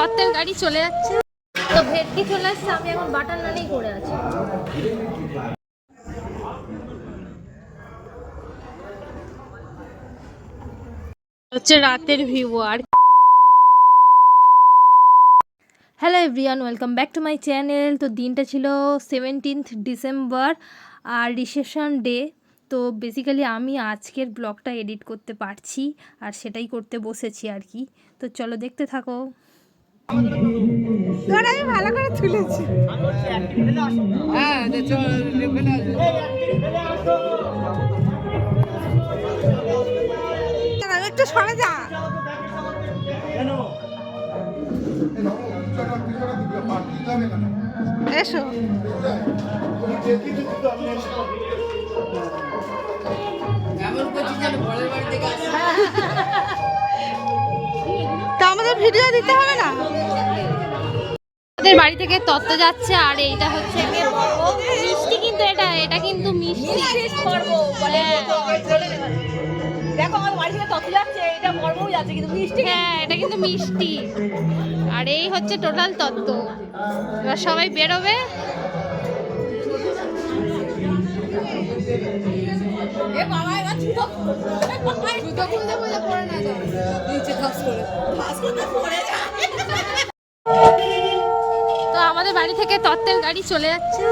তত্ত্বের গাড়ি চলে যাচ্ছে। তো ভেটকি চলে আসছে, আমি এখন বাটার নানেই করে আছি। হচ্ছে রাতের ভিউ। আর hello everyone, welcome back to my channel. তো দিনটা ছিল 17th ডিসেম্বর আর রিসেপশন ডে। তো বেসিক্যালি আমি আজকের ব্লগটা এডিট করতে পারছি আর সেটাই করতে বসেছি আর কি। তো চলো দেখতে থাকো। আমি ভালো করে তুলেছি। একটু সরে যা। এসো। তা আমাদের ভিডিও দিতে হবে না? আমাদের বাড়ি থেকে তত্ত্ব যাচ্ছে আর এইটা হচ্ছে মিষ্টি, কিন্তু এটা কিন্তু মিষ্টি পর্ব বলে। দেখো আমার বাড়ি থেকে তত্ত্ব যাচ্ছে, এটা পর্বও যাচ্ছে কিন্তু মিষ্টি। হ্যাঁ, এটা কিন্তু মিষ্টি। আর এই হচ্ছে টোটাল তত্ত্ব। এবার সবাই বেরোবে। তো আমাদের বাড়ি থেকে তত্ত্বের গাড়ি চলে যাচ্ছে।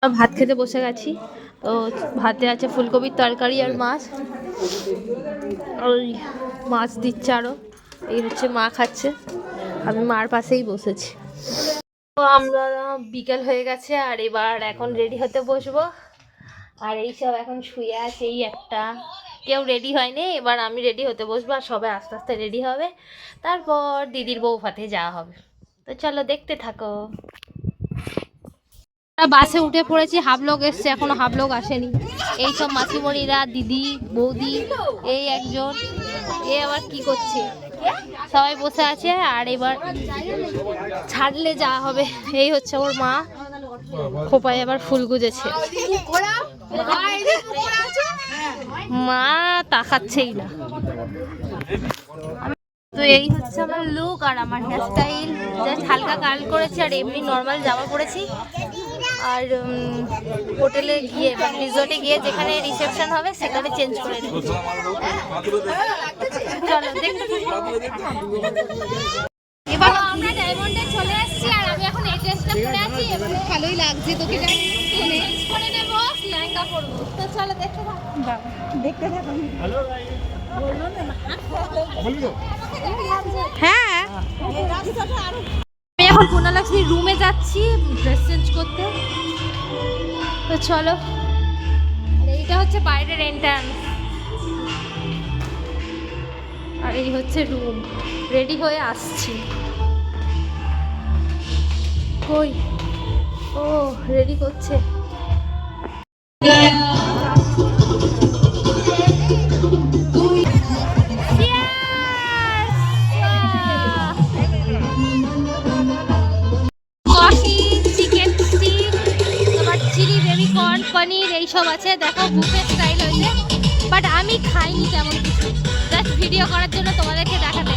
ভাত খেতে বসে গেছি। তো ভাতে আছে ফুলকপির তরকারি আর মাছ। ওই মাছ দিচ্ছে আরও। এই হচ্ছে মা খাচ্ছে, আমি মার পাশেই বসেছি। তো আমরা বিকেল হয়ে গেছে আর এবার এখন রেডি হতে বসবো। আর এইসব এখন শুয়ে আছে, এই একটা কেউ রেডি হয়নি। এবার আমি রেডি হতে বসবো আর সবাই আস্তে আস্তে রেডি হবে, তারপর দিদির বউ ভাতে যাওয়া হবে। তো চলো দেখতে থাকো। বাসে উঠে পড়েছি, হাফ লোক এসছে, এখনো হাফ লোক আসেনি। এই সব মাসিমণিরা, দিদি, বৌদি, এই একজন, এ আবার কি করছে, সবাই বসে আছে। আর এবার ছাড়লে যাওয়া হবে। এই হচ্ছে ওর মা, খোপায় আবার ফুল গুজেছে। মা তাকাচ্ছেই না। তো এই হচ্ছে আমার লুক আর আমার হেয়ারস্টাইল। জাস্ট হালকা কার্ল করেছি আর এমনি নর্মাল জামা পরেছি। আর হোটেলে গিয়ে মানে রিসোর্টে গিয়ে যেখানে রিসেপশন হবে সেখানে চেঞ্জ করে নেব। চলো দেখতে এবার আমরা ডায়মন্ডে চলে এসেছি আর আমি এখন এই ড্রেসটা পরে আছি। ভালোই লাগছে, তোকে চেঞ্জ করে নেব, লেহেঙ্গা পরবো। তো চলো দেখতে থাকো। দেখতে থাকো। হ্যালো গাইস, বলো না হ্যাঁ। আমি এখন পূর্ণলক্ষ্মীর রুমে যাচ্ছি ড্রেস চেঞ্জ করতে। তো চলো। এইটা হচ্ছে বাইরের এন্ট্রান্স আর এই হচ্ছে রুম। রেডি হয়ে আসছি। কই, ও রেডি করছে। পনির এইসব আছে, দেখো বুফে স্টাইল হয়েছে। বাট আমি খাইনি তেমন কিছু, জাস্ট ভিডিও করার জন্য তোমাদেরকে দেখাতে।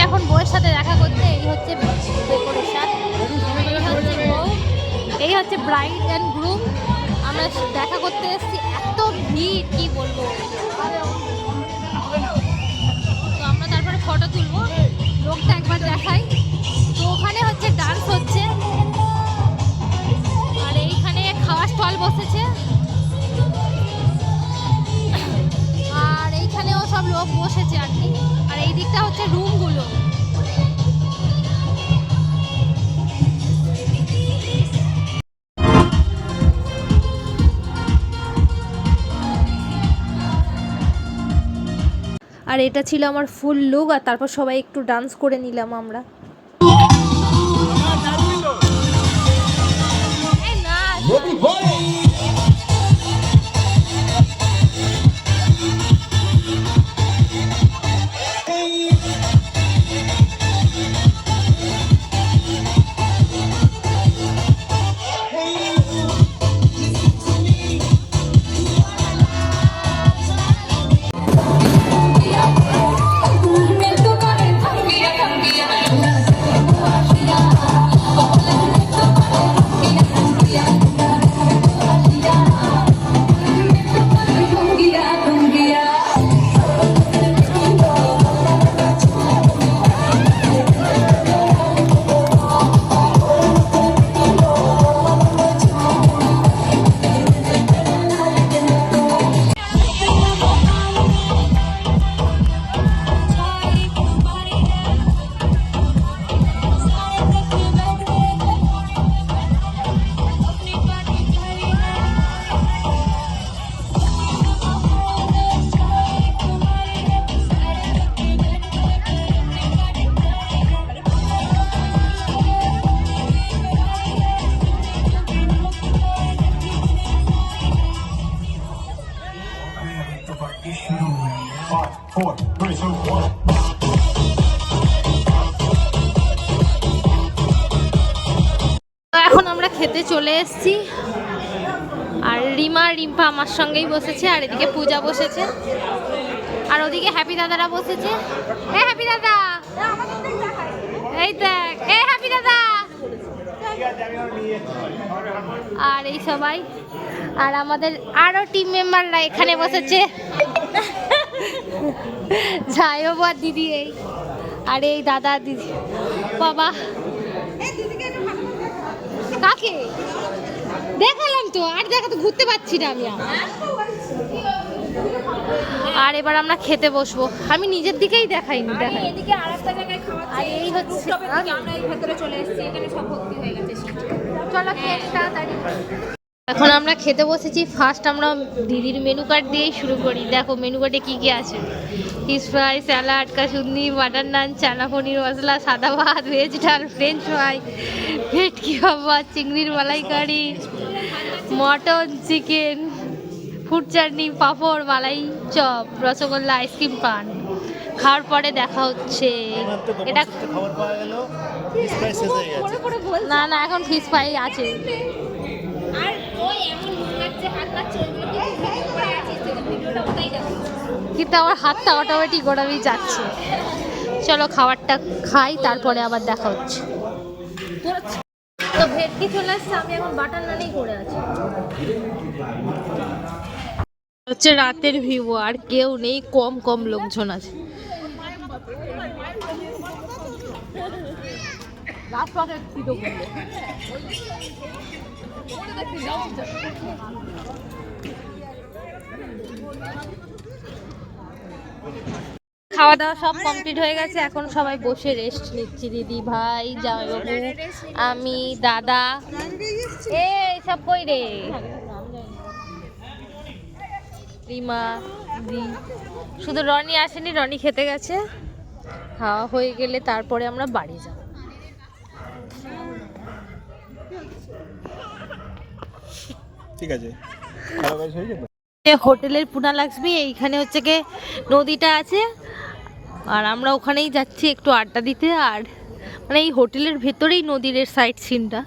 এখন বউয়ের সাথে দেখা করতে। এই হচ্ছে ডেকোরেশন, এই হচ্ছে বউ, এই হচ্ছে ব্রাইড অ্যান্ড গ্রুম। আমরা দেখা করতে এসেছি, এত ভিড় কি বলবো। তো আমরা তারপরে ফটো তুলবো, লোকটা একবার দেখাই। তো ওখানে হচ্ছে ডান্স হচ্ছে আর এইখানে খাওয়ার স্টল বসেছে আর এইখানেও সব লোক বসেছে আর কি। আর এই দিকটা হচ্ছে রুমগুলো। আর এটা ছিল আমার ফুল লুক। আর তারপর সবাই একটু ডান্স করে নিলাম আমরা। এখন আমরা খেতে চলে এসেছি, আর রিম্পা আমার সঙ্গেই বসেছে, আর এদিকে পূজা বসেছে, আর ওদিকে হ্যাপি দাদারা বসেছে। এই হ্যাপি দাদা, এই দেখ, এই হ্যাপি দাদা, আর এই সবাই, আর আমাদের আরো টিম মেম্বাররা এখানে বসেছে, জায়ব আর দিদি, এই আর এই দাদা দিদি। বাবা কাকে দেখালাম তো, আর দেখা তো ঘুরতে পারছি না আমি। আর এবার আমরা খেতে বসবো, আমি নিজের দিকেই দেখাইনি, দেখাই এদিকে আরেকটা জায়গায় খাওয়া, আর এই হচ্ছে আমরা এই ভেতরে চলে এসেছি, এখানে সব ভর্তি হয়ে গেছে। চলো খেয়ে তাড়াতাড়ি। এখন আমরা খেতে বসেছি। ফার্স্ট আমরা দিদির মেনু কার্ড দিয়েই শুরু করি। দেখো মেনু কার্ডে কী কী আছে: ফিশ ফ্রাই, স্যালাড, কাসুন্দি, বাটার নান, চানা পনির মশলা, সাদা ভাত, ভেজ ডাল, ফ্রেঞ্চ ফ্রাই, ভেটকি কাবাব, চিংড়ির মালাইকারি, mutton, chicken, food chutney, papad, malai chop, rasgulla, ice cream, paan. খাওয়ার পরে দেখা হচ্ছে। এটা না না, এখন ফিশ ফ্রাই আছে। কিন্তু আমার হাতটা অটোমেটিক ওটাই যাচ্ছে। চলো খাবারটা খাই, তারপরে আবার দেখা হচ্ছে। তো ভেটকি চলে আসছে, আমি এখন বাটার নানেই করে আছি। হচ্ছে রাতের ভিউ, আর কেউ নেই, কম কম লোকজন আছে। খাওয়া দাওয়া সব কমপ্লিট হয়ে গেছে, এখন সবাই বসে রেস্ট নিচ্ছি। দিদি ভাই, জামাইবাবু, আমি, দাদা। এই সব কই রে? রিমা দি, শুধু রনি আসেনি, রনি খেতে গেছে। খাওয়া হয়ে গেলে তারপরে আমরা বাড়ি যাব। ঠিক আছে, হোটেলের পুনালক্ষ্মী, এইখানে হচ্ছে কি নদীটা আছে, আর আমরা ওখানেই যাচ্ছি একটু আড্ডা দিতে। আর মানে এই হোটেলের ভেতরেই নদীর সাইড সিনটা।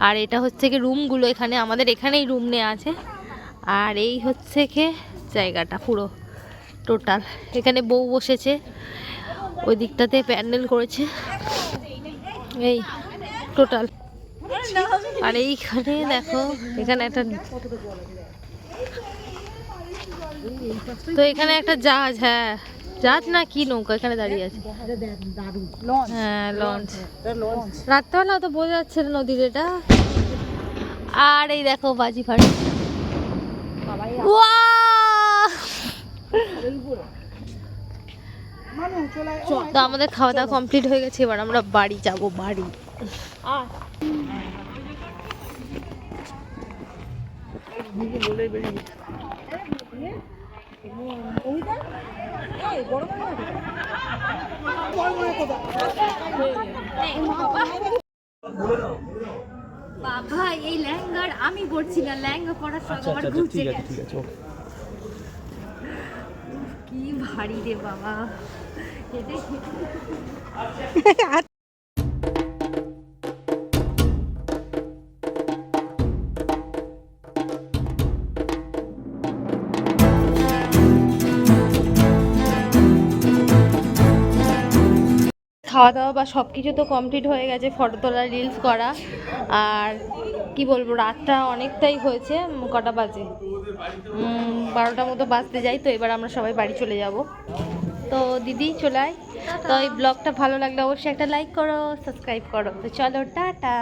আর এটা হচ্ছে কি রুমগুলো, এখানে আমাদের এখানেই রুম নেওয়া আছে। আর এই হচ্ছে কি জায়গাটা পুরো টোটাল। এখানে বউ বসেছে, ওই দিকটাতে প্যান্ডেল করেছে, এই টোটাল। আর এইখানে দেখো, এখানে একটা, তো এখানে একটা জাহাজ, হ্যাঁ জাহাজ না কি নৌকা এখানে দাঁড়িয়ে আছে। হ্যাঁ লঞ্চ, রাত্রেবেলা তো বোঝা যাচ্ছে না নদীর এটা। আর এই দেখো বাজি ফাড়ি। তো আমাদের খাওয়া দাওয়া কমপ্লিট হয়ে গেছে, এবার আমরা বাড়ি যাব। বাড়ি বাবা, এই লেহেঙ্গার আমি পড়ছি না, লেহেঙ্গা পরার শখ আমার ঘুরছে। কি ভারী রে বাবা। খাওয়া দাওয়া বা সব কিছু তো কমপ্লিট হয়ে গেছে, ফটো তোলা, রিলস করা। আর কি বলবো, রাতটা অনেকটাই হয়েছে। কটা বাজে? 12টার মতো বাজতে যাই। তো এবার আমরা সবাই বাড়ি চলে যাব। তো দিদি চলে আয়। তো এই ব্লগটা ভালো লাগলে অবশ্যই একটা লাইক করো, সাবস্ক্রাইব করো। তো চলো টাটা।